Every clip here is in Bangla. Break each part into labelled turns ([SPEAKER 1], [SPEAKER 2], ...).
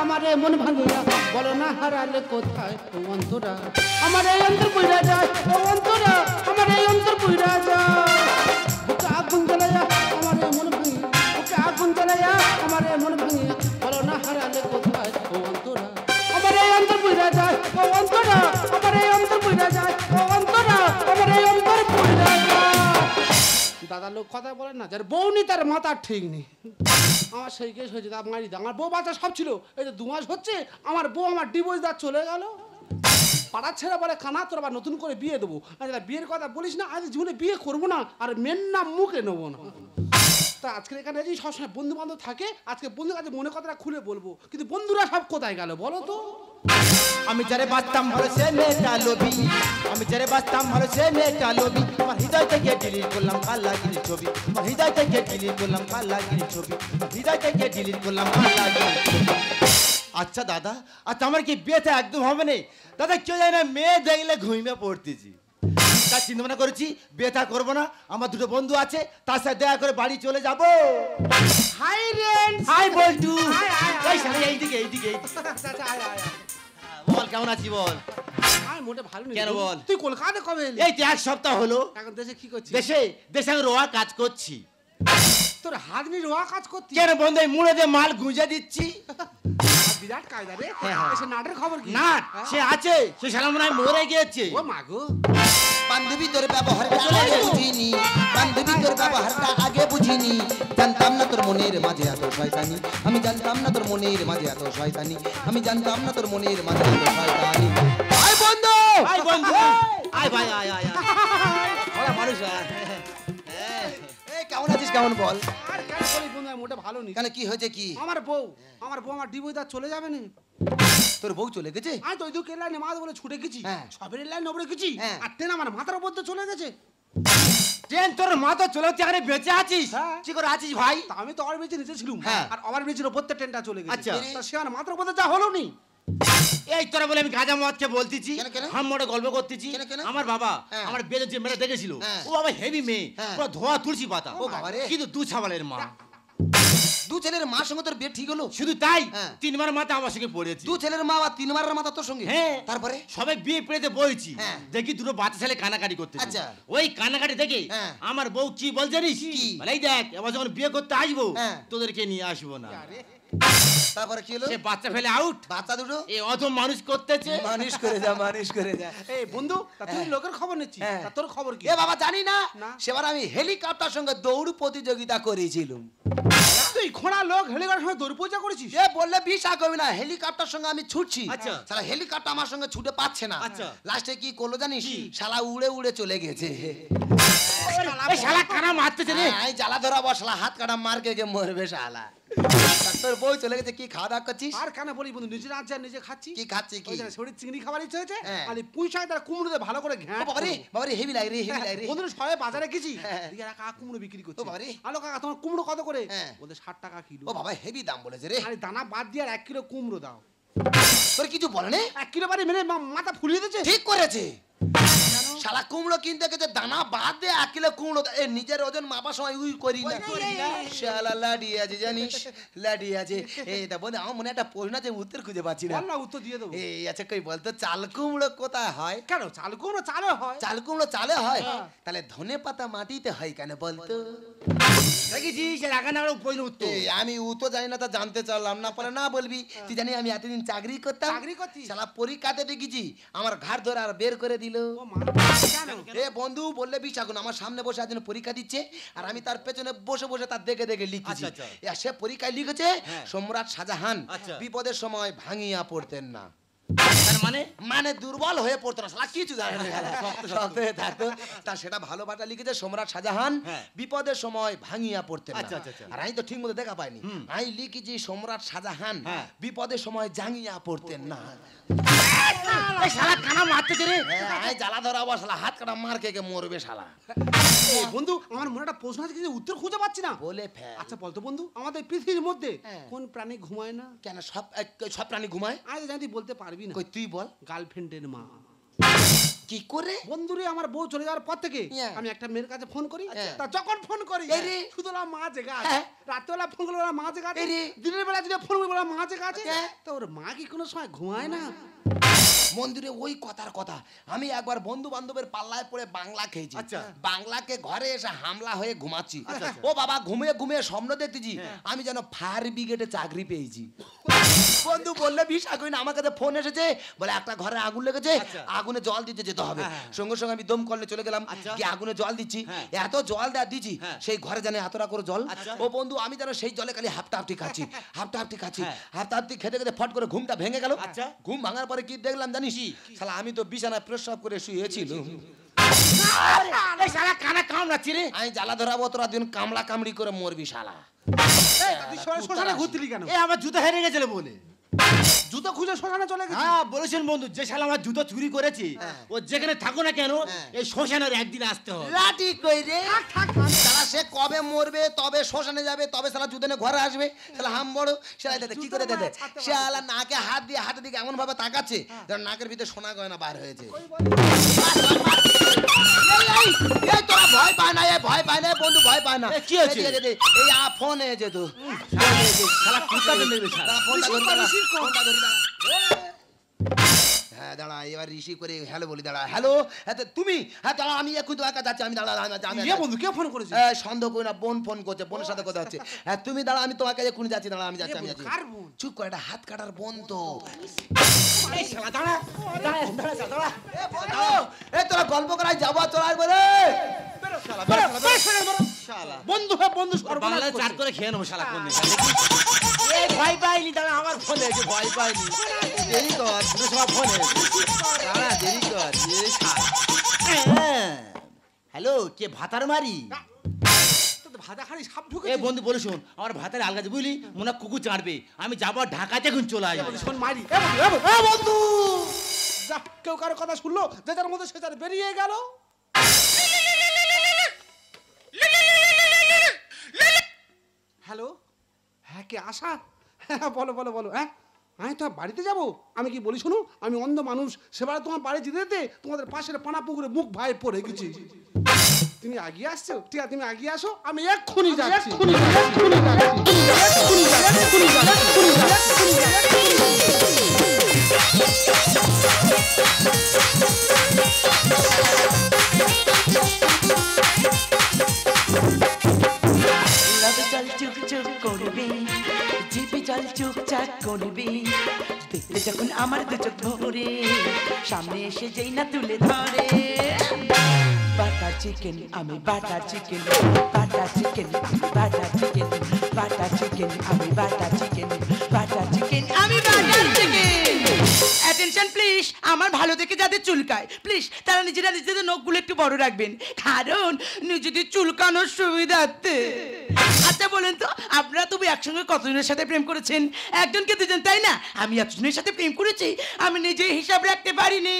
[SPEAKER 1] আমারে মন ভাঙিয়া বলো না হারালে কোথায় ও অন্তরা আমার এই অন্তর পুইরা যায় ও অন্তরা আমার এই অন্তর পুইরা যায় বুকে আগুন জ্বালায়া আমারে মন ভাঙিয়া বুকে আগুন জ্বালায়া আমারে মন ভাঙিয়া বলো না হারালে কোথায় ও অন্তরা আমার এই অন্তর পুইরা যায় ও অন্তরা আমার এই অন্তর পুইরা যায় ও অন্তরা আমার এই অন্তর পুইরা যায়। দাদা লোক কথা বলে না যার বউ নি তার মাথা ঠিক নেই। আমার সেই কেস হয়েছে তা মারি দা আমার বউ বাচ্চা সব ছিল এই যে 2 মাস হচ্ছে আমার বউ আমার ডিভোর্স দা চলে গেল পাড়ার ছেড়ে বলে কানা তোর আবার নতুন করে বিয়ে দেবো আচ্ছা বিয়ের কথা বলিস না আজ জীবনে বিয়ে করবো না আর মেন নাম মুখে নেবো না। তা আজকে এখানে যে সবসময় বন্ধু বান্ধব থাকে আজকে বন্ধুর কাছে মনে কথাটা খুলে বলবো কিন্তু বন্ধুরা সব কোথায় গেল বলো তো।
[SPEAKER 2] আমি যারে বাঁচতাম ভালো সে মেয়েটা লোভী আমি যারে বাঁচতাম ভালো সে মেয়েটা লোভী আমার হৃদয় থেকে ডিলিট করলাম কালাগিরি ছবি আমার হৃদয় থেকে ডিলিট করলাম কালাগিরি ছবি আমার হৃদয় থেকে ডিলিট করলাম কালাগিরি ছবি। আচ্ছা দাদা আচ্ছা আমার কি বিয়েতে একদম হবে না দাদা কেউ জানে না মেয়ে দেখলে ঘুমিয়ে পড়তেছি তার চিন্তা ভাবনা করেছি বিয়েটা করবো না আমার দুটো বন্ধু আছে তার সাথে দেখা করে বাড়ি চলে যাবো।
[SPEAKER 1] হাই রেন্স
[SPEAKER 2] হাই বল্টু
[SPEAKER 1] এইদিকে
[SPEAKER 2] এইদিকে বল কেমন আছি বল।
[SPEAKER 1] আমি মোটে ভালো নেই
[SPEAKER 2] কেন বল
[SPEAKER 1] তুই কলকাতা কবে এলি?
[SPEAKER 2] এই তো 1 সপ্তাহ হলো।
[SPEAKER 1] এখন দেশে কি করছিস?
[SPEAKER 2] দেশে আমি রোয়া কাজ করছি।
[SPEAKER 1] তোর হাত নিয়ে রোয়া কাজ করছিস
[SPEAKER 2] কেন বন্ধু এই মুড়ে দিয়ে মাল গুঁজে দিচ্ছি।
[SPEAKER 1] বিরাট কায়দা রে
[SPEAKER 2] হ্যাঁ।
[SPEAKER 1] এসে নাটের খবর কি?
[SPEAKER 2] নাট সে আছে সে শালা মনে হয় মরে গিয়েছে।
[SPEAKER 1] ও মা গো
[SPEAKER 3] বান্ধবী তোর ব্যবহারটা আগে বুঝিনি বান্ধবী তোর ব্যবহারটা আগে বুঝিনি জানতাম না তোর মনের মাঝে এত শয়তানি আমি জানতাম না তোর মনের মাঝে এত শয়তানি আমি জানতাম না তোর মনের মাঝে এত শয়তানি। আয় বন্ধু
[SPEAKER 2] আয় বন্ধু আয় ভাই আয় আয় ওরা মানুষ
[SPEAKER 3] এই কেমন আছিস কেমন বল।
[SPEAKER 1] আর কেন বলি বন্ধু আমি মোটে ভালো নেই।
[SPEAKER 3] কেন কি হয়েছে কি?
[SPEAKER 1] আমার বউ আমার ডিভোর্স দা চলে যাবে না।
[SPEAKER 3] তোর বউ চলে গেছে?
[SPEAKER 1] আমি তো ওই দুঃখের লাইনে মাছ বলে ছুটে গেছি
[SPEAKER 3] হ্যাঁ।
[SPEAKER 1] সবের লাইনে ওপরে গেছি
[SPEAKER 3] হ্যাঁ।
[SPEAKER 1] আর ট্রেন আমার মাথার উপর তো চলে গেছে।
[SPEAKER 2] ট্রেন তোর মা তো চলে এখানে বেঁচে আছিস
[SPEAKER 1] হ্যাঁ।
[SPEAKER 2] কি করে আছিস ভাই?
[SPEAKER 1] তা আমি তো ওভার ব্রিজে নিচে ছিলাম
[SPEAKER 3] হ্যাঁ।
[SPEAKER 1] আর ওভার ব্রিজের উপর থেকে ট্রেনটা চলে গেছে।
[SPEAKER 2] আচ্ছা।
[SPEAKER 1] তা সে আমার মাথার উপর যা হলো নি।
[SPEAKER 2] এই তোরা বলে আমি গাঁজা মদকে বলতেছি
[SPEAKER 3] কেন, কেন?
[SPEAKER 2] হাম মোড়ে গল্প করতেছি
[SPEAKER 3] কেন, কেন?
[SPEAKER 2] আমার বাবা
[SPEAKER 3] হ্যাঁ।
[SPEAKER 2] আমার বেদের যে মেয়েটা দেখেছিল
[SPEAKER 3] হ্যাঁ।
[SPEAKER 2] ও বাবা হেভি মেয়ে
[SPEAKER 3] হ্যাঁ।
[SPEAKER 2] পুরো ধোয়া তুলসী পাতা
[SPEAKER 3] ও বাবা রে।
[SPEAKER 2] কিন্তু 2 ছাবালের মা
[SPEAKER 3] দু ছেলের মার সঙ্গে তোর বিয়ে ঠিক হলো?
[SPEAKER 2] শুধু তাই
[SPEAKER 3] হ্যাঁ।
[SPEAKER 2] 3বার মাথা আমার সঙ্গে পড়েছে।
[SPEAKER 3] দু ছেলের মা আর 3 মারের মাথা তোর সঙ্গে?
[SPEAKER 2] হ্যাঁ।
[SPEAKER 3] তারপরে?
[SPEAKER 2] সবাই বিয়ে পেড়েতে বইছি
[SPEAKER 3] হ্যাঁ।
[SPEAKER 2] দেখি দুটো বাচ্চা ছেলে কানাকাটি করতে
[SPEAKER 3] আচ্ছা।
[SPEAKER 2] ওই কানাকাটি দেখে
[SPEAKER 3] হ্যাঁ।
[SPEAKER 2] আমার বউ কি বল জানিস
[SPEAKER 3] কি?
[SPEAKER 2] বলে এই দেখ এবার যখন বিয়ে করতে আসবো
[SPEAKER 3] হ্যাঁ।
[SPEAKER 2] তোদেরকে নিয়ে আসবো না।
[SPEAKER 3] তারপরে কি হলো?
[SPEAKER 2] সে বাচ্চা ফেলে আউট
[SPEAKER 3] বাচ্চা দুটো
[SPEAKER 2] এই অত মানুষ করতেছে
[SPEAKER 3] মানুষ করে যা মানুষ করে যা।
[SPEAKER 1] এই বন্ধু তা তুই লোকের খবর নিচ্ছিস
[SPEAKER 3] হ্যাঁ।
[SPEAKER 1] তা তোর খবর কি?
[SPEAKER 3] এ বাবা জানি না
[SPEAKER 1] না।
[SPEAKER 3] সেবার আমি হেলিকপ্টার সঙ্গে দৌড় প্রতিযোগিতা করেছিলাম।
[SPEAKER 1] তুই খোঁড়া লোক হেলিকপ্টার সময় দৌড় পূজা করেছিস?
[SPEAKER 3] এ বললে বিশ্বাস করবি না হেলিকপ্টার সঙ্গে আমি ছুটছি
[SPEAKER 2] আচ্ছা।
[SPEAKER 3] শালা হেলিকপ্টার আমার সঙ্গে ছুটে পাচ্ছে না।
[SPEAKER 2] আচ্ছা।
[SPEAKER 3] লাস্টে কি করলো জানিস?
[SPEAKER 2] কি?
[SPEAKER 3] শালা উড়ে উড়ে চলে গেছে।
[SPEAKER 2] এই শালা কানা মারতেছে রে
[SPEAKER 3] এই জ্বালা ধরা বসলা হাত কাটা মার কে মরবে শালা। তা তোর বই চলে গেছে কি খাওয়া দাওয়া করছিস?
[SPEAKER 1] আর কেন বলি বন্ধু নিজে রাত যা নিজে খাচ্ছি।
[SPEAKER 3] কি খাচ্ছি কি?
[SPEAKER 1] ওই যে শরীর চিংড়ি খাবার ইচ্ছে হয়েছে
[SPEAKER 3] হ্যাঁ।
[SPEAKER 1] আর এই পুঁই শাক তার কুমড়ো দিয়ে ভালো করে
[SPEAKER 3] ও
[SPEAKER 1] ঘ্যাঁট
[SPEAKER 3] বাবারে
[SPEAKER 1] করবো।
[SPEAKER 3] বাবারে হেভি লাগে রে হেভি লাগে রে।
[SPEAKER 1] বন্ধু সবাই বাজারে গেছি
[SPEAKER 3] হ্যাঁ।
[SPEAKER 1] দিকে কাকা কুমড়ো বিক্রি করছে।
[SPEAKER 3] ও বাবারে।
[SPEAKER 1] আলো কাকা তোমার কুমড়ো কত করে?
[SPEAKER 3] হ্যাঁ।
[SPEAKER 1] বলতে 60 টাকা কিলো।
[SPEAKER 3] ও বাবা হেভি দাম বলেছে রে।
[SPEAKER 1] আরে দানা বাদ দিয়ে আর 1 কিলো কুমড়ো দাও।
[SPEAKER 3] তোর কিছু বলে নে?
[SPEAKER 1] 1 কিলো বারে মেরে মাথা ফুলিয়ে দিয়েছে।
[SPEAKER 3] ঠিক করেছে। শালা কুমড়ো কিনতে গেছে দানা বাদ দে 1 কিলো কুমড়ো এ নিজের ওজন মাপার সময় উই করি না। শালা লাডি আছে জানিস লাডি আছে। এই দা বন্ধু আমার মনে একটা প্রশ্ন আছে উত্তর খুঁজে পাচ্ছি না।
[SPEAKER 1] বল না উত্তর দিয়ে দেবো।
[SPEAKER 3] এই আচ্ছা কই বলতো চাল কুমড়ো কোথায় হয়?
[SPEAKER 1] কেন চাল কুমড়ো চালে হয়?
[SPEAKER 3] চাল কুমড়ো চালে হয়?
[SPEAKER 1] হ্যাঁ।
[SPEAKER 3] তাহলে ধনে পাতা মাটিতে হয় কেন বলতো?
[SPEAKER 2] দেখেছিস লাগানো আর উপর উত্তর
[SPEAKER 3] এই আমি উত্তর জানি না তা জানতে চাইলাম না পরে না বলবি তুই জানি আমি এতদিন চাকরি করতাম।
[SPEAKER 1] চাকরি করতিস?
[SPEAKER 3] শালা পরীক্ষাতে দেখেছি আমার ঘাট ধরে আর বের করে দিল।
[SPEAKER 1] ও মা কেন?
[SPEAKER 3] এ বন্ধু বললে বিশ্বাস করুন আমার সামনে বসে একজন পরীক্ষা দিচ্ছে আর আমি তার পেছনে বসে বসে তার দেখে দেখে লিখছি।
[SPEAKER 2] আচ্ছা, আচ্ছা।
[SPEAKER 3] সে পরীক্ষায় লিখেছে
[SPEAKER 2] হ্যাঁ।
[SPEAKER 3] সম্রাট শাহজাহান
[SPEAKER 2] আচ্ছা।
[SPEAKER 3] বিপদের সময় ভাঙিয়া পড়তেন না।
[SPEAKER 2] তার মানে
[SPEAKER 3] মানে দুর্বল হয়ে পড়তো না শালা কিছু জানে না শক্ত হয়ে থাকতো। তা সেটা ভালো ভাটা লিখেছে সম্রাট শাহজাহান
[SPEAKER 2] হ্যাঁ।
[SPEAKER 3] বিপদের সময় ভাঙিয়া পড়তেন না।
[SPEAKER 2] আচ্ছা, আচ্ছা, আচ্ছা।
[SPEAKER 3] আর আমি তো ঠিক মতো দেখা পাইনি। আমি লিখেছি সম্রাট শাহজাহান
[SPEAKER 2] হ্যাঁ।
[SPEAKER 3] বিপদের সময় জাঙ্গিয়া পড়তেন না।
[SPEAKER 2] এই শালা কানা মারতেছে রে
[SPEAKER 3] আমি জ্বালা ধরা আবার শালা হাত কাটা মার কে মরবে শালা।
[SPEAKER 1] এই বন্ধু আমার মনে একটা প্রশ্ন আছে কিন্তু উত্তর খুঁজে পাচ্ছি না।
[SPEAKER 3] বলে ফেল।
[SPEAKER 1] আচ্ছা বলতো বন্ধু আমাদের পৃথিবীর মধ্যে
[SPEAKER 3] হ্যাঁ।
[SPEAKER 1] কোন প্রাণী ঘুমায় না?
[SPEAKER 3] কেন সব সব প্রাণী ঘুমায়?
[SPEAKER 1] আজ জানি বলতে পারবি না।
[SPEAKER 3] কই তুই বল।
[SPEAKER 1] গার্লফ্রেন্ডের মা।
[SPEAKER 3] কি করে?
[SPEAKER 1] বন্ধুরে আমার বউ চলে যাওয়ার পর থেকে
[SPEAKER 3] হ্যাঁ।
[SPEAKER 1] আমি একটা মেয়ের কাছে ফোন করি,
[SPEAKER 3] আচ্ছা।
[SPEAKER 1] তা যখন ফোন করি
[SPEAKER 3] এই রে।
[SPEAKER 1] শুধু ওরা মা জেগে আছে,
[SPEAKER 3] হ্যাঁ।
[SPEAKER 1] রাত্রেবেলা ফোন করলে ওরা মা জেগে আছে,
[SPEAKER 3] এই রে।
[SPEAKER 1] দিনের বেলা যদি ফোন করি ওরা মা জেগে আছে,
[SPEAKER 3] হ্যাঁ।
[SPEAKER 1] তো ওর মা কি কোনো সময় ঘুমায় না?
[SPEAKER 3] মন্দিরে ওই কথার কথা, আমি একবার বন্ধু বান্ধবের পাল্লায় পড়ে বাংলা খেয়েছি।
[SPEAKER 2] আচ্ছা।
[SPEAKER 3] বাংলাকে ঘরে এসে হামলা হয়ে ঘুমাচ্ছি।
[SPEAKER 2] আচ্ছা।
[SPEAKER 3] ও বাবা, ঘুমিয়ে ঘুমিয়ে স্বপ্ন দেখতেছি আমি যেন ফায়ার ব্রিগেডে চাকরি পেয়েছি। বন্ধু বললে বিশ্বাস করি না, আমার কাছে ফোন এসেছে, বলে একটা ঘরে আগুন লেগেছে,
[SPEAKER 2] আচ্ছা।
[SPEAKER 3] আগুনে জল দিতে যেতে হবে।
[SPEAKER 2] হ্যাঁ।
[SPEAKER 3] সঙ্গে সঙ্গে আমি দম কলে চলে গেলাম,
[SPEAKER 2] আচ্ছা।
[SPEAKER 3] গিয়ে আগুনে জল দিচ্ছি।
[SPEAKER 2] হ্যাঁ।
[SPEAKER 3] এত জল দেওয়া দিচ্ছি,
[SPEAKER 2] হ্যাঁ।
[SPEAKER 3] সেই ঘরে জানে এতটা করে জল।
[SPEAKER 2] আচ্ছা।
[SPEAKER 3] ও বন্ধু, আমি যেন সেই জলে খালি হাফটা হাফটি খাচ্ছি, হাফটা হাফটি খাচ্ছি,
[SPEAKER 2] হ্যাঁ।
[SPEAKER 3] হাফটা হাফটি খেতে খেতে ফট করে ঘুমটা ভেঙে গেল।
[SPEAKER 2] আচ্ছা।
[SPEAKER 3] ঘুম ভাঙার পরে কি দেখলাম জানিস? শালা আমি তো বিছানায় প্রস্রাব করে শুয়েছিল।
[SPEAKER 2] এই শালা কানা কামড়াচ্ছি রে।
[SPEAKER 3] আমি জ্বালা ধরাবো, তোরা দিন কামড়া কামড়ি করে মরবি শালা।
[SPEAKER 1] তুই শ্মশানে ঘুরতিলি কেন?
[SPEAKER 2] এ আমার জুতো হেরে গেছিল বলে।
[SPEAKER 1] জুতো খুঁজে শ্মশানে চলে গেছি।
[SPEAKER 2] হ্যাঁ বলেছেন বন্ধু, যে শালা আমার জুতো চুরি করেছে ও যেখানে থাকো না কেন
[SPEAKER 3] হ্যাঁ।
[SPEAKER 2] এই শ্মশানের একদিন আসতে হবে।
[SPEAKER 3] লাঠি কই রে? শালা সে কবে মরবে, তবে শ্মশানে যাবে, তবে শালা জুদেনে ঘরে আসবে। শালা হাম বড় শালা, এটা কি করে দেয়? শালা নাকে হাত দিয়ে হাতের দিকে এমন ভাবে তাকাচ্ছে যেন নাকের ভিতরে সোনা গয়না বার হয়েছে। এই, এই, তোরা ভয় পায় না, এই ভয় পায় না, বন্ধু ভয় পায় না।
[SPEAKER 2] এ, কি হয়েছে?
[SPEAKER 3] এই ফোন এসেছে তো।
[SPEAKER 2] শালা কুত্তাকে নেবে শালা।
[SPEAKER 3] দাঁড়া, ফোনটা ধরি, দাঁড়া, ফোনটা ধরি, দাঁড়া। হ্যাঁ দাঁড়া, এবার রিসিভ করে হ্যালো বলি। দাঁড়া, হ্যালো, হ্যাঁ তুমি, হ্যাঁ দাঁড়া, আমি এখন তো একা যাচ্ছি, আমি দাঁড়া,
[SPEAKER 1] এ বন্ধু কে ফোন করেছে?
[SPEAKER 3] সন্দেহ করি না, বোন ফোন করছে, বোনের সাথে কথা হচ্ছে। হ্যাঁ তুমি দাঁড়া, আমি তোমাকে এক্ষুনি যাচ্ছি, দাঁড়া, আমি যাচ্ছি, আমি যাচ্ছি।
[SPEAKER 1] কার বোন?
[SPEAKER 3] চুপ করে, একটা হাত কাটার বোন তো।
[SPEAKER 2] এই শালা দাঁড়া, দাঁড়া, দাঁড়া, দাঁড়া।
[SPEAKER 3] এ তোরা গল্প করাই যাবো, চলে আসবো রে।
[SPEAKER 2] শালা
[SPEAKER 1] বন্ধু হ্যাঁ বন্ধু সর্বনাশ
[SPEAKER 2] বাংলায় চার
[SPEAKER 1] করছে।
[SPEAKER 2] করে খেয়ে নেবো শালা কোন দিন। এই ভয় পাইনি, দাঁড়া, আমার ফোন এসে ভয় পাইনি। দেরি কর, দুটো সময় ফোন এসে। দাঁড়া, দেরি কর। এ শালা। হ্যালো, কে ভাতার মারি?
[SPEAKER 1] তোদের ভাজা হাঁড়ি সাপ
[SPEAKER 2] এ
[SPEAKER 1] ঢুকেছে।
[SPEAKER 2] বন্ধু বলে শোন, আমার ভাতারে আলগাছে বুঝলি, মনে হয় কুকুর চাঁড়বে। আমি যাবো ঢাকাতে, এখন চলে আসবো।
[SPEAKER 1] শোন মারি। এ বন্ধু যা, কেউ কারো কথা শুনলো, যে যার মধ্যে সে যার বেরিয়ে গেল। হ্যালো, হ্যাঁ কে আশা? হ্যাঁ বলো বলো বলো। হ্যাঁ আমি তো বাড়িতে যাব। আমি কি বলি শোনো, আমি অন্ধ মানুষ, সেবার তোমার বাড়ি যেতে যেতে তোমাদের পাশের পানা পুকুরে মুখ ভাই পড়ে গেছি। তুমি আগিয়ে আসছো? ঠিক আছে, তুমি আগিয়ে আসো, আমি এক্ষুনি যাচ্ছি।
[SPEAKER 4] লাভ জল চুক চুক করবি, জিপি জল চুকচাক করবি, দেখতে যখন আমার দু চোখ ভরে, সামনে এসে যেই না তুলে ধরে। বাটার চিকেন, আমি butter chicken, butter chicken, butter chicken, butter chicken, আমি বাটার চিকেন, বাটার চিকেন, আমি বাটার চিকেন। অ্যাটেনশন প্লিজ, আমার ভালো দেখে যাদের চুলকায় প্লিজ তারা নিজেরা নিজেদের নখগুলো একটু বড় রাখবেন, কারণ নিজেদের চুলকানোর সুবিধার্থে। আচ্ছা বলেন তো, আপনারা তবু একসঙ্গে কতজনের সাথে প্রেম করেছেন? একজনকে দুজন, তাই না? আমি এতজনের সাথে প্রেম করেছি, আমি নিজে হিসাব রাখতে পারিনি।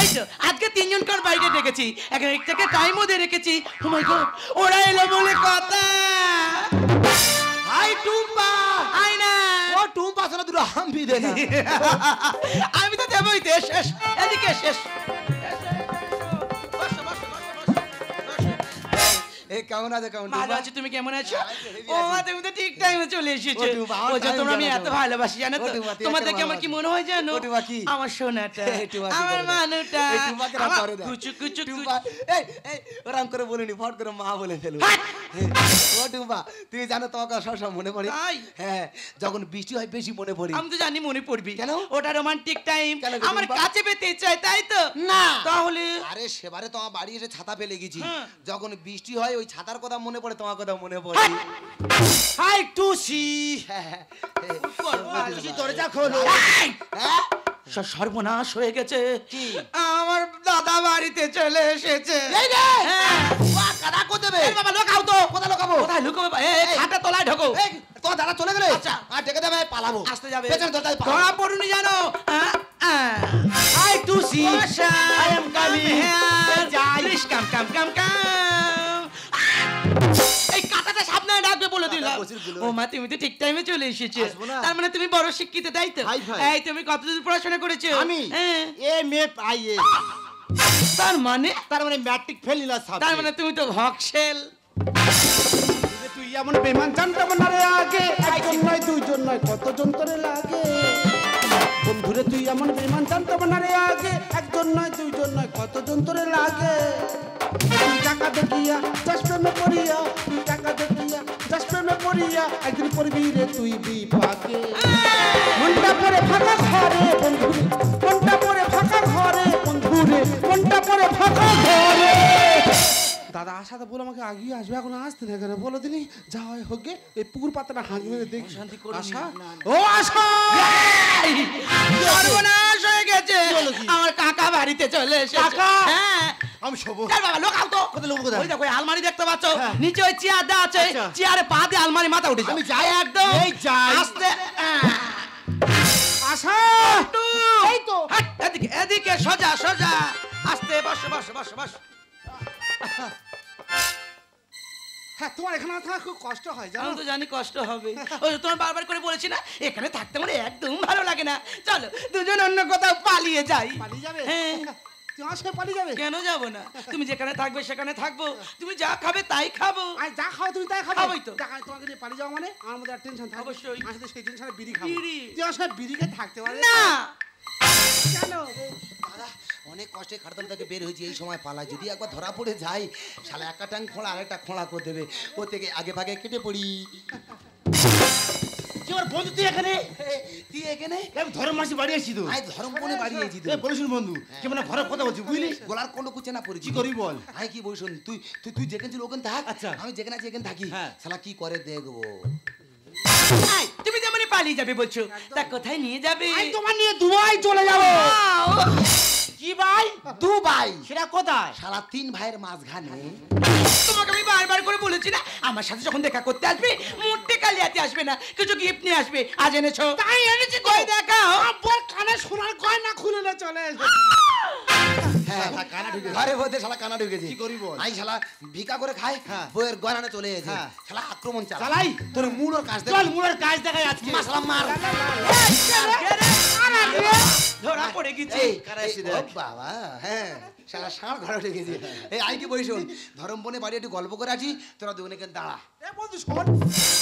[SPEAKER 4] এই তো আজকে তিনজন কার বাইরে ডেকেছি, একটা টাইমও দিয়ে রেখেছি। ও মাই গড, ওরা এলো বলে কথা।
[SPEAKER 3] হাই টুম্পা,
[SPEAKER 4] আয় না,
[SPEAKER 3] ও টুম্পা শালা দুটো হাম্পি দে না।
[SPEAKER 4] আমি তো দেবই তো, শেষ এদিকে শেষ।
[SPEAKER 3] এই কেমন আছে? কেমন
[SPEAKER 4] ভালো আছি, তুমি কেমন আছো? ও মা, তুমি তো ঠিক টাইমে চলে এসেছো।
[SPEAKER 3] ও টুম্পা, আমার
[SPEAKER 4] ও যে
[SPEAKER 3] time
[SPEAKER 4] তোমরা আমি
[SPEAKER 3] জানো
[SPEAKER 4] এত
[SPEAKER 3] তো।
[SPEAKER 4] ভালোবাসি জানো
[SPEAKER 3] ও
[SPEAKER 4] তো।
[SPEAKER 3] টুম্পা, তুই
[SPEAKER 4] তোমার
[SPEAKER 3] একটা
[SPEAKER 4] দেখে আমার কি মনে হয় জানো?
[SPEAKER 3] ও টুম্পা কি?
[SPEAKER 4] আমার সোনাটা,
[SPEAKER 3] এই টুম্পা কি
[SPEAKER 4] আমার
[SPEAKER 3] করে?
[SPEAKER 4] মানুটা,
[SPEAKER 3] এই টুম্পাকে রাগ
[SPEAKER 4] আমার
[SPEAKER 3] করে দাও।
[SPEAKER 4] কুচু কুচু
[SPEAKER 3] টুম্পা, এই এই ওরম করে বলিনি, ফট করে মা বলে ফেলো। ও টুম্পা, তুই জানো তোমাকে সবসময় মনে পড়ে?
[SPEAKER 4] তাই?
[SPEAKER 3] হ্যাঁ, যখন বৃষ্টি হয় বেশি মনে পড়ে।
[SPEAKER 4] আমি তো জানি মনে পড়বি।
[SPEAKER 3] কেন?
[SPEAKER 4] ওটা রোমান্টিক টাইম,
[SPEAKER 3] কেন গো
[SPEAKER 4] আমার
[SPEAKER 3] টুম্পা?
[SPEAKER 4] কাছে পেতে চাই, তাই তো?
[SPEAKER 3] না।
[SPEAKER 4] তাহলে
[SPEAKER 3] আরে সেবারে তোমার বাড়ি এসে ছাতা ফেলে গেছি,
[SPEAKER 4] হ্যাঁ।
[SPEAKER 3] যখন বৃষ্টি হয় ওই ছাতার কথা মনে পড়ে, তোমার কথা মনে পড়ে।
[SPEAKER 2] হাই টুসি,
[SPEAKER 3] হ্যাঁ,
[SPEAKER 2] টুসি দরজা খোলো।
[SPEAKER 3] হ্যাঁ?
[SPEAKER 4] সর্বনাশ হয়ে গেছে। আমার দাদা বাড়িতে চলে এসেছে।
[SPEAKER 3] এই রে!
[SPEAKER 4] হ্যাঁ।
[SPEAKER 3] ওয়া, কাদা কো দেবে?
[SPEAKER 4] এই বাবা, লোকাও তো।
[SPEAKER 3] কোথায় লুকাবো?
[SPEAKER 4] কোথায় লুকাবে? এই খাটের তলায় ঢোকো।
[SPEAKER 3] এই, তোমার দাদা চলে গেলে?
[SPEAKER 4] আচ্ছা।
[SPEAKER 3] আর ডেকে দেবে, পালাবো।
[SPEAKER 4] আসতে যাবে।
[SPEAKER 3] পেছনের দরজায় পালাবো।
[SPEAKER 4] ধরা পড়ুনি জানো?
[SPEAKER 2] Hi Tusi,
[SPEAKER 4] I am coming here.
[SPEAKER 2] যাই।
[SPEAKER 4] Please come, come, come, come. এই কাঁটাটা সাবধানে রাখবে বলে দিলাম।
[SPEAKER 3] প্রচুর
[SPEAKER 4] ও মা, তুমি তো ঠিক টাইমে চলে এসেছো।
[SPEAKER 2] আসবো না?
[SPEAKER 4] তার মানে তুমি বড় শিক্ষিত, তাই তো?
[SPEAKER 2] Hi fi.
[SPEAKER 4] এই তুমি কতদূর পড়াশোনা করেছো?
[SPEAKER 2] আমি
[SPEAKER 4] হ্যাঁ।
[SPEAKER 2] এ মে পাইয়ে
[SPEAKER 4] তার মানে
[SPEAKER 2] ম্যাট্রিক ফেল নিলাম
[SPEAKER 4] তার মানে তুমি তো ভক্সেল।
[SPEAKER 1] তুই এমন বেমান জানতাম না রে আগে, একজন নয় দুইজন নয় কতজন তোরে লাগে। বন্ধুরে তুই এমন বেমান জানতাম না রে আগে, একজন নয় দুইজন নয় কতজন তোরে লাগে। তুই টাকা দেখিয়া যাস প্রেমে পড়িয়া, তুই টাকা দেখিয়া যাস প্রেমে পড়িয়া, একদিন পড়বি রে তুই বিপাকে। মনটা পরে ফাঁকা ঘরে বন্ধুরে, মনটা পরে ফাঁকা ঘরে বন্ধুরে, মনটা পরে ফাঁকা ঘরে। দাদা আশাতে বলে আমাকে আগিয়ে আসবে, এখন আসতে না কেন বলো দিনি? যা হয় হোক গে, এই পুকুর পাতাটা হাঁক মেরে দেখি। শান্তি করে আশা, ও আশা
[SPEAKER 4] সর্বনাশ হয়ে গেছে, আমার কাকা বাড়িতে চলে এসেছে।
[SPEAKER 2] কাকা?
[SPEAKER 4] হ্যাঁ
[SPEAKER 2] আমি শোবো।
[SPEAKER 4] চল বাবা, লোক আও তো।
[SPEAKER 2] কোথায় লোক কোথায়?
[SPEAKER 4] ওই দেখো ওই আলমারি দেখতে পাচ্ছ,
[SPEAKER 2] হ্যাঁ।
[SPEAKER 4] নিচে ওই চেয়ার দেওয়া আছে,
[SPEAKER 2] আচ্ছা।
[SPEAKER 4] চেয়ারে পা দিয়ে আলমারি মাথা উঠেছে।
[SPEAKER 2] আমি যাই,
[SPEAKER 4] একদম
[SPEAKER 2] এই যাই।
[SPEAKER 4] আস্তে
[SPEAKER 1] আশা
[SPEAKER 4] এই তো এদিকে এদিকে সোজা সোজা আস্তে বস বস বস বস।
[SPEAKER 1] হ্যাঁ তোমার এখানে থাকা খুব কষ্ট হয় জানো
[SPEAKER 4] আমি তো জানি কষ্ট হবে, ওই যে তোমার বারবার করে বলেছি না এখানে থাকতে আমার একদম ভালো লাগে না, চলো দুজন অন্য কোথাও পালিয়ে যাই।
[SPEAKER 1] পালিয়ে যাবে?
[SPEAKER 4] হ্যাঁ।
[SPEAKER 1] তুমি আমার সাথে পালিয়ে যাবে?
[SPEAKER 4] কেন যাবো না, তুমি যেখানে থাকবে সেখানে থাকবো, তুমি যা খাবে তাই খাবো।
[SPEAKER 1] আর যা খাও তুমি তাই খাবে?
[SPEAKER 4] খাবোই তো।
[SPEAKER 1] টাকা তোমাকে নিয়ে পালিয়ে যাওয়া মানে আমার মধ্যে একটা টেনশন থাকবে।
[SPEAKER 4] অবশ্যই।
[SPEAKER 1] আমার সাথে সেই টেনশনে বিড়ি খাবো।
[SPEAKER 4] বিড়ি?
[SPEAKER 1] তুই আমার সাথে বিড়ি খেয়ে থাকতে পারবে
[SPEAKER 4] না
[SPEAKER 1] কেন?
[SPEAKER 3] দাদা অনেক কষ্টে খাটতাম থেকে বের হয়েছি, এই সময় পালা যদি একবার ধরা পড়ে যাই, শালা একটা টাং খোঁড়া আরেকটা খোঁড়া করে দেবে, ও থেকে আগে ভাগে কেটে পড়ি।
[SPEAKER 2] কি আমার বন্ধু তুই এখানে?
[SPEAKER 3] তুই এখানে?
[SPEAKER 2] আমি ধর্ম মাসি বাড়ি আসছি তো।
[SPEAKER 3] আই ধর্ম বনে বাড়িয়েছি তো।
[SPEAKER 2] বলিস বন্ধু, কি মানে ঘরে কথা বলছি বুঝলি?
[SPEAKER 3] গোলার কোন কুচে না পড়েছি।
[SPEAKER 2] কি করি বল?
[SPEAKER 3] আই কি বই শোন, তুই তুই তুই যেখানে ছিল ওখানে থাক,
[SPEAKER 2] আচ্ছা।
[SPEAKER 3] আমি যেখানে আছি এখানে থাকি।
[SPEAKER 2] হ্যাঁ।
[SPEAKER 3] শালা কি করে দেখবো।
[SPEAKER 4] আয়, তুমি যেমন পালিয়ে যাবে বলছো, তা কোথায় নিয়ে যাবে?
[SPEAKER 1] আমি তোমার নিয়ে দুবাই চলে যাবো।
[SPEAKER 2] কি ভাই?
[SPEAKER 3] দুবাই?
[SPEAKER 2] সেটা কোথায়?
[SPEAKER 3] শালা 3 ভাইয়ের মাঝখানে।
[SPEAKER 4] তোমাকে আমি বারবার করে বলেছি না আমার সাথে যখন দেখা করতে আসবে মুটে কালিয়াতে আসবে না, কিছু গিফট নিয়ে আসবে। আজ এনেছো?
[SPEAKER 1] তাই এনেছি তো।
[SPEAKER 4] কই দেখাও।
[SPEAKER 1] আব্বার কানে সোনার গয়না খুলে নিয়ে চলে এসেছি।
[SPEAKER 3] হ্যাঁ,
[SPEAKER 2] কানা ঢুকেছে।
[SPEAKER 3] ঘরে বসে শালা কানা ঢুকেছে।
[SPEAKER 2] কি করি বল?
[SPEAKER 3] আই শালা ভিক্ষা করে খায়,
[SPEAKER 2] হ্যাঁ।
[SPEAKER 3] বইয়ের গয়নানে চলে এসেছে।
[SPEAKER 2] হ্যাঁ।
[SPEAKER 3] শালা আক্রমণ
[SPEAKER 2] চালাই?
[SPEAKER 3] তোর মুড় ওর কাছ থেকে।
[SPEAKER 2] চল মুড়ের কাজ দেখাই আজকে।
[SPEAKER 3] শালা মার।
[SPEAKER 4] ধরা পড়ে গেছে।
[SPEAKER 3] এই,
[SPEAKER 2] কারা এসে
[SPEAKER 3] এই,
[SPEAKER 2] দেখ।
[SPEAKER 3] ও বাবা, হ্যাঁ, শালা ষাঁড় ঘরে ঢুকেছে। এই আই কি বই শোন, ধরম বনে বাড়ি একটু গল্প করে আছি, তোরা দুজনে এখানে দাঁড়া।
[SPEAKER 1] এ বন্ধু শোন,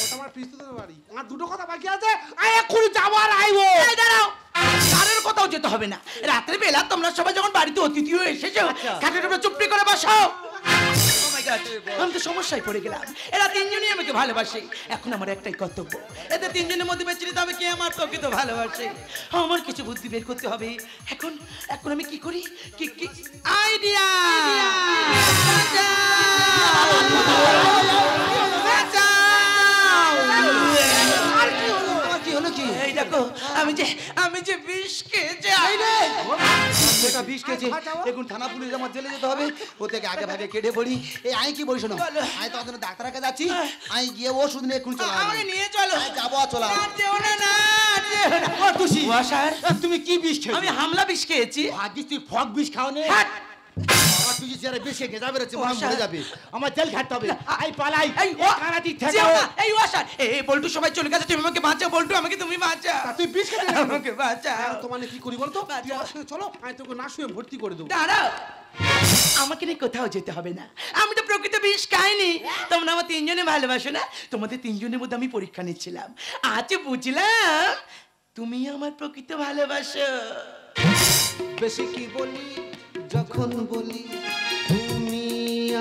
[SPEAKER 1] ওটা আমার পিস্তলের বাড়ি। আমার দুটো কথা বাকি আছে, আমি এক্ষুনি যাবো আর আইবো।
[SPEAKER 4] এই দাঁড়াও, কারোর কোথাও যেতে হবে না। রাত্রে বেলা তোমরা সবাই যখন বাড়িতে অতিথি হয়ে এসেছো, খাটের উপরে চুপটি করে বসো। Oh my God, আমি তো সমস্যায় পড়ে গেলাম। এরা তিনজনই আমাকে ভালোবাসে, এখন আমার একটাই কর্তব্য, এদের তিনজনের মধ্যে বেছে নিতে হবে কে আমার প্রকৃত ভালোবাসে। আমার কিছু বুদ্ধি বের করতে হবে। এখন এখন আমি কি করি? কি কি আইডিয়া!
[SPEAKER 3] আমার কি হলো কি?
[SPEAKER 4] এই দেখো আমি যে বিষ খেয়েছি।
[SPEAKER 3] সেটা বিষ খেয়েছে, এখন থানা পুলিশ আমার জেলে যেতে হবে, ও থেকে আগে ভাগে কেটে পড়ি। এই আই কি বলিস না, আমি তো ওখানে ডাক্তারের কাছে যাচ্ছি, আমি গিয়ে ওষুধ নিয়ে এখন চলে
[SPEAKER 4] আমাকে নিয়ে চলো।
[SPEAKER 3] যাবো আর চলে আসবো।
[SPEAKER 4] আর যেও না, না, আর যেও না।
[SPEAKER 2] ও তুষি,
[SPEAKER 4] ওয়া স্যার,
[SPEAKER 2] তুমি কি বিষ খেয়েছো?
[SPEAKER 4] আমি হামলা বিষ খেয়েছি।
[SPEAKER 2] ভাগ্যিস তুই ফক বিষ খাও নে।
[SPEAKER 4] হাট!
[SPEAKER 2] আমার তুই যারা বেশি গেজা বেরোচ্ছে মনে
[SPEAKER 4] বর্ষা।
[SPEAKER 2] মরে যাবে। আমার জেল খাটতে হবে। আই পালাই।
[SPEAKER 4] এই
[SPEAKER 2] এই কানাতি থেকে
[SPEAKER 4] যেও না, এই ওয়া স্যার, এই বল্টু সবাই চলে গেছে, তুমি আমাকে বাঁচাও বল্টু, আমাকে তুমি বাঁচাও।
[SPEAKER 1] তুই বিষ খেতে যাবি?
[SPEAKER 4] আমাকে বাঁচাও।
[SPEAKER 1] তোমার নিয়ে কি করি বলতো? তুই আমার সঙ্গে চলো, আমি তোকে না শুয়ে ভর্তি করে দেবো।
[SPEAKER 4] দাঁড়াও, আমাকে নিয়ে কোথাও যেতে হবে না, আমি তো প্রকৃত বিষ খাইনি। তোমরা আমার তিনজনে ভালোবাসো না, তোমাদের তিনজনের মধ্যে আমি পরীক্ষা নিচ্ছিলাম, আজ বুঝলাম তুমি আমার প্রকৃত ভালোবাসো।
[SPEAKER 1] বেশি কি বলি যখন বলি তুমি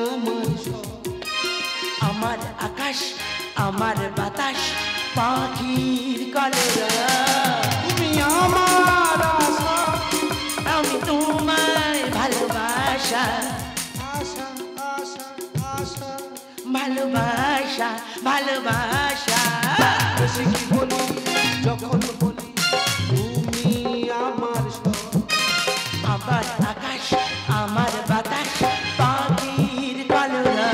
[SPEAKER 1] আমার সব,
[SPEAKER 4] আমার আকাশ, আমার বাতাস, পাখির কলরা,
[SPEAKER 1] তুমি আমার আশা,
[SPEAKER 4] আমি তোমায় ভালোবাসা,
[SPEAKER 1] আশা আশা আশা।
[SPEAKER 4] ভালোবাসা, ভালোবাসা।
[SPEAKER 1] বেশি কি বলি যখন বলি তুমি আমার সব,
[SPEAKER 4] আমার আকাশ, আমার বাতাস, পাখির কলরা,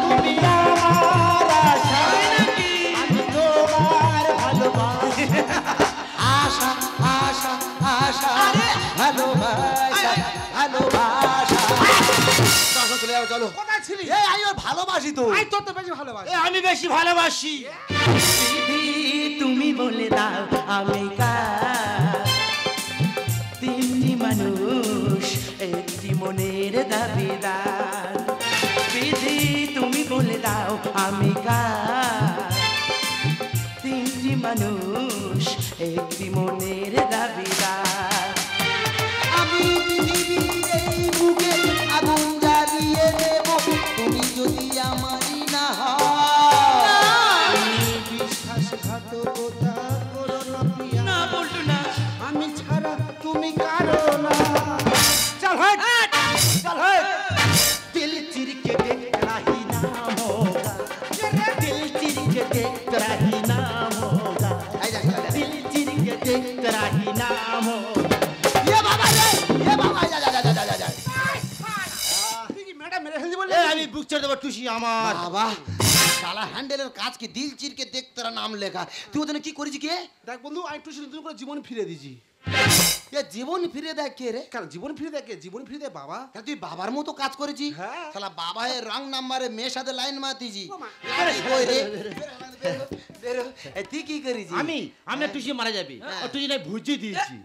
[SPEAKER 1] তুমি আমার আশা,
[SPEAKER 4] নাকি?
[SPEAKER 1] আমি তোমার ভালোবাসা।
[SPEAKER 3] আশা আশা আশা
[SPEAKER 4] আরে!
[SPEAKER 3] ভালোবাসা ভালোবাসা। চলো চলে যাও, চলো।
[SPEAKER 1] কোথায় ছিলি?
[SPEAKER 3] এই আমি ওর ভালোবাসি তো।
[SPEAKER 1] আমি তোর তো বেশি ভালোবাসি।
[SPEAKER 2] আমি বেশি ভালোবাসি।
[SPEAKER 4] তুমি বলে দাও আমি কার, তিনটি মানুষ একটি দাবিদার বিধি তুমি বলে দাও আমি কার তিনটি মানুষ একটি মনের দাবিদার
[SPEAKER 3] আমি পৃথিবীর এই বুকে আগুন জ্বালিয়ে দেব তুমি যদি আমারই না হও
[SPEAKER 1] বিশ্বাসঘাতকতা করো না প্রিয়া
[SPEAKER 4] না বলতো না
[SPEAKER 1] আমি ছাড়া তুমি কারো না চল হট চল হট
[SPEAKER 2] दिल चिर के देखता ही नाम होगा दिल चिर के देखता ही नाम होगा दिल चिर के देखता ही नाम होगा
[SPEAKER 3] ये बाबा जा जा जा जा जा
[SPEAKER 1] তুই কি ম্যাডাম মেরে ফেললি বললি
[SPEAKER 2] ए আমি বুক ছেড়ে দেব টুসি আমার
[SPEAKER 3] বাবা শালা হ্যান্ডেলের কাজ কি দিল চিরকে দেখ তোর নাম লেখা তুই ওখানে কি করেছি কে
[SPEAKER 1] দেখ বন্ধু আমি একটু নতুন করে জীবন ফিরে দিয়েছি
[SPEAKER 3] এ জীবন ফিরে দেখ কে রে
[SPEAKER 1] কারণ জীবন ফিরে দেখে জীবন ফিরে দে বাবা
[SPEAKER 3] তা তুই বাবার মতো কাজ করেছি
[SPEAKER 1] হ্যাঁ।
[SPEAKER 3] শালা বাবা এর রং নাম্বারে মেয়ের সাথে লাইন মাতিছি
[SPEAKER 1] ও মা।
[SPEAKER 3] ওই রে বেরো এ তুই কি করেছি
[SPEAKER 2] আমি টুসি মারা যাবে ও টুসি নাই ভুজি দিয়েছি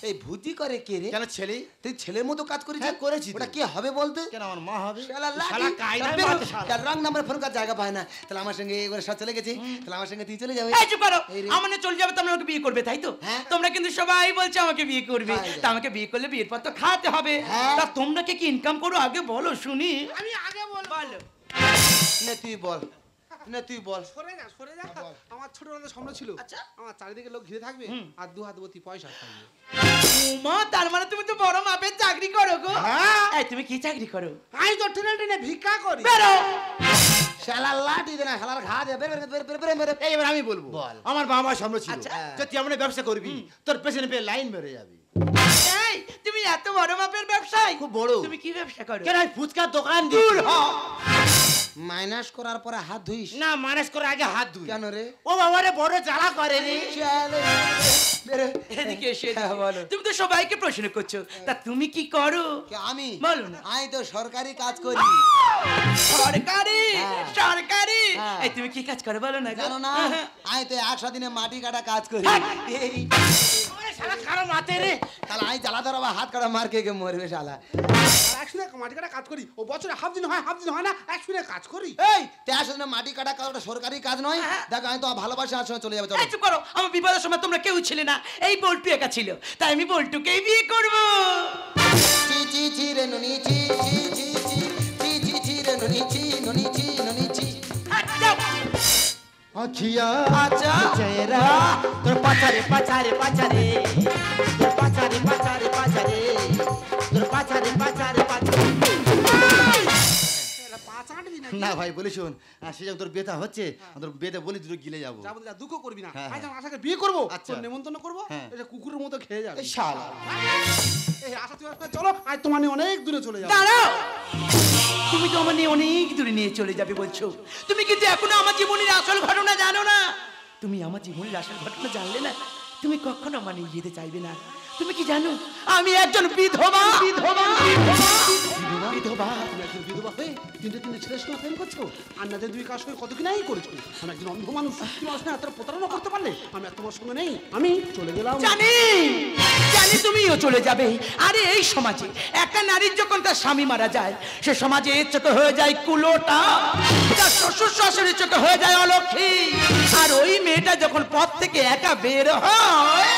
[SPEAKER 3] এই ভূতি করে কে রে
[SPEAKER 2] কেন ছেলে
[SPEAKER 3] তুই ছেলের মতো কাজ করেছিস
[SPEAKER 2] হ্যাঁ, করেছি তো।
[SPEAKER 3] ওটা কি হবে বলতে
[SPEAKER 2] কেন আমার মা হবে
[SPEAKER 3] শালা লাঠি।
[SPEAKER 2] শালা কায়দা
[SPEAKER 3] বেরো।
[SPEAKER 2] মারতে শালা।
[SPEAKER 3] তার রং নাম্বার ফোন কার জায়গা পায় না তাহলে আমার সঙ্গে এবারে সব চলে গেছে তাহলে আমার সঙ্গে তুই চলে যাবে
[SPEAKER 4] এই চুপ করো
[SPEAKER 3] এই রে।
[SPEAKER 4] আমার চলে যাবে তোমরা আমাকে বিয়ে করবে তাই তো
[SPEAKER 3] হ্যাঁ।
[SPEAKER 4] তোমরা কিন্তু সবাই বলছো আমাকে বিয়ে করবে
[SPEAKER 3] হ্যাঁ।
[SPEAKER 4] তা আমাকে বিয়ে করলে বিয়ের পর তো খাওয়াতে হবে
[SPEAKER 3] হ্যাঁ।
[SPEAKER 4] তা তোমরা কি ইনকাম করো আগে বলো শুনি
[SPEAKER 1] আমি আগে বলবো
[SPEAKER 4] বলো
[SPEAKER 3] নে তুই বল নে তুই বল
[SPEAKER 1] সরে যা আমার ছোটবেলাতে স্বপ্ন ছিল
[SPEAKER 4] আচ্ছা।
[SPEAKER 1] আমার চারিদিকে লোক ঘিরে থাকবে আর দু হাত ভর্তি পয়সা থাকবে
[SPEAKER 4] উমা তার মানে তুমি তো বড় মাপের চাকরি করো গো
[SPEAKER 1] হ্যাঁ।
[SPEAKER 4] এই তুমি কি চাকরি করো
[SPEAKER 1] আমি তো টেনে টেনে ভিক্ষা করি
[SPEAKER 4] বেরো
[SPEAKER 3] শালা লাঠি দে না শালার ঘা দে বের বের বের বের বের
[SPEAKER 2] এই এবার আমি বলবো
[SPEAKER 3] বল।
[SPEAKER 2] আমার বাবা স্বপ্ন ছিল
[SPEAKER 4] আচ্ছা।
[SPEAKER 2] যে তুই এমন ব্যবসা করবি তোর পেছনে পেয়ে লাইন বেড়ে যাবে
[SPEAKER 4] এই তুমি এত বড় মাপের ব্যবসায়ী
[SPEAKER 2] খুব বড়।
[SPEAKER 4] তুমি কি ব্যবসা করো
[SPEAKER 2] কেন আমি ফুচকার দোকান দূর
[SPEAKER 3] মাইনাস করার পরে হাত ধুইস
[SPEAKER 2] না মানেজ করে আগে হাত ধুই
[SPEAKER 3] কেন রে
[SPEAKER 2] ও বাবা রে বড় জ্বালা করে রে
[SPEAKER 3] চলে বেরো
[SPEAKER 4] এদিকে এসে
[SPEAKER 3] হ্যাঁ, বলো।
[SPEAKER 4] তুমি তো সবাইকে প্রশ্ন করছো তা তুমি কি করো
[SPEAKER 3] কে আমি
[SPEAKER 4] বলো না।
[SPEAKER 3] আমি তো সরকারি কাজ করি
[SPEAKER 4] সরকারি
[SPEAKER 3] হ্যাঁ।
[SPEAKER 4] সরকারি
[SPEAKER 3] হ্যাঁ।
[SPEAKER 4] এই তুমি কি কাজ করো বলো না গো?
[SPEAKER 3] জানো না
[SPEAKER 4] হ্যাঁ।
[SPEAKER 3] আমি তো 100 দিনে মাটি কাটা কাজ করি এই
[SPEAKER 2] ওরে শালা কারো মাতে রে
[SPEAKER 3] তাহলে আমি জ্বালা ধরাবা হাত কাটা মার খেয়ে মরবে শালা
[SPEAKER 1] আর একসঙ্গে মাটি কাটা কাজ করি ও বছরে হাফ দিন হয় না একসঙ্গে কাজ করি
[SPEAKER 3] এই 100 দিনে মাটি কাটা কাজটা সরকারি কাজ নয় দেখো আমি তো ভালোবাসা আর সঙ্গে চলে যাবে চলো
[SPEAKER 4] এই চুপ করো আমার বিপদের সময় তোমরা কেউ ছিলে না এই বল্টু একা ছিল তাই আমি বল্টুকেই বিয়ে করবো
[SPEAKER 3] চি চি চি রে নুনি চি চি চি চি চি চি চি রে নুনি চি নুনি চি নুনি চি
[SPEAKER 4] যাও।
[SPEAKER 2] আখিয়া
[SPEAKER 4] আচ্ছা
[SPEAKER 2] চেরা তোর পাচারে পাচারে পাচারে তোর পাচারে পাচারে পাচারে তোর পাচারে পাচারে পাচারে
[SPEAKER 1] এটা 5-8 দিন
[SPEAKER 2] না ভাই বলি শোন সে যখন তোর বেতা হচ্ছে তোর বেতে বলি দুটো গিলে যাবো
[SPEAKER 1] যাবো যা দুঃখ করবি না
[SPEAKER 2] হ্যাঁ,
[SPEAKER 1] আমি যখন আশাকে বিয়ে করবো
[SPEAKER 2] আচ্ছা।
[SPEAKER 1] তোর নেমন্তন্ন করবো
[SPEAKER 2] হ্যাঁ।
[SPEAKER 1] এটা কুকুরের মতো খেয়ে যাবে
[SPEAKER 2] এই শালা
[SPEAKER 1] এই আশা তুই আসবে, চলো আজ তোমার নিয়ে অনেক দূরে চলে যাবো
[SPEAKER 4] দাঁড়াও তুমি তো আমার নিয়ে অনেক দূরে নিয়ে চলে যাবে বলছো তুমি কিন্তু এখনো আমার জীবনের আসল ঘটনা জানো না তুমি আমার জীবনের আসল ঘটনা জানলে না তুমি কখনো আমার নিয়ে যেতে চাইবে না তুমি কি জানো আমি একজন বিধবা বিধবা বিধবা
[SPEAKER 1] তুমি একজন বিধবা হয়ে তিনটে ছেলের সঙ্গে প্রেম করছো আর না যে দুই কাজ সঙ্গে কত কি নাই করেছো আমি একজন অন্ধ মানুষ তুমি আসলে এত প্রতারণা করতে পারলে আমি আর তোমার সঙ্গে নেই আমি চলে গেলাম
[SPEAKER 4] জানি জানি তুমিও চলে যাবে আরে এই সমাজে একটা নারীর যখন তার স্বামী মারা যায় সে সমাজে চোখে হয়ে যায় কুলোটা তার শ্বশুর শাশুড়ির চোখে হয়ে যায় অলক্ষী আর ওই মেয়েটা যখন পথ থেকে একা বের হয়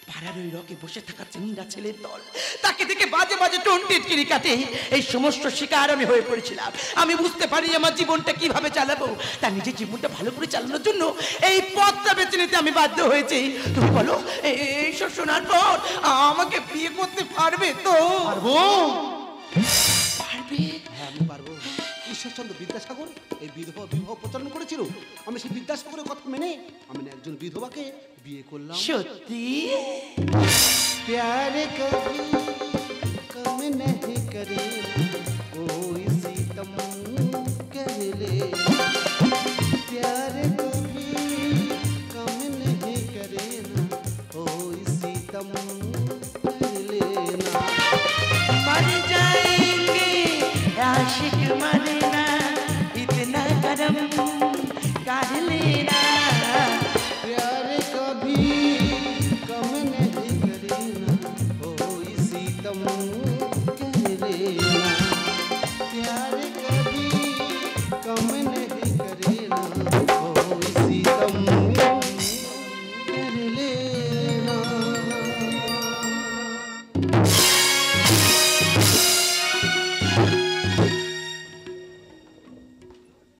[SPEAKER 4] পাড়ার ওই রকে বসে থাকা চিন্তা ছেলের দল তাকে থেকে বাজে বাজে টিটকিরি কাটে এই সমস্ত শিকার আমি হয়ে পড়েছিলাম আমি বুঝতে পারি আমার জীবনটা কিভাবে চালাবো তার নিজের জীবনটা ভালো করে চালানোর জন্য এই পথটা বেছে নিতে আমি বাধ্য হয়েছি তুমি বলো এইসব শোনার পর আমাকে বিয়ে করতে পারবে তো
[SPEAKER 2] পারবো
[SPEAKER 4] পারবে
[SPEAKER 1] হ্যাঁ আমি পারবো ঈশ্বরচন্দ্র বিদ্যাসাগর এই বিধবা বিবাহ প্রচলন করেছিল আমি সেই বিদ্যাসাগরের কথা মেনে আমি না একজন বিধবাকে বিয়ে করলাম
[SPEAKER 4] সত্যি
[SPEAKER 1] प्यार कभी कम नहीं करे कोई सितम कर ले प्यार कभी कम नहीं करे ना कोई सितम कर लेना
[SPEAKER 4] मर जाएंगे आशिक मरना इतना करम कर लेना
[SPEAKER 1] प्यार कभी कम नहीं करे ना कोई सितम कर
[SPEAKER 3] রে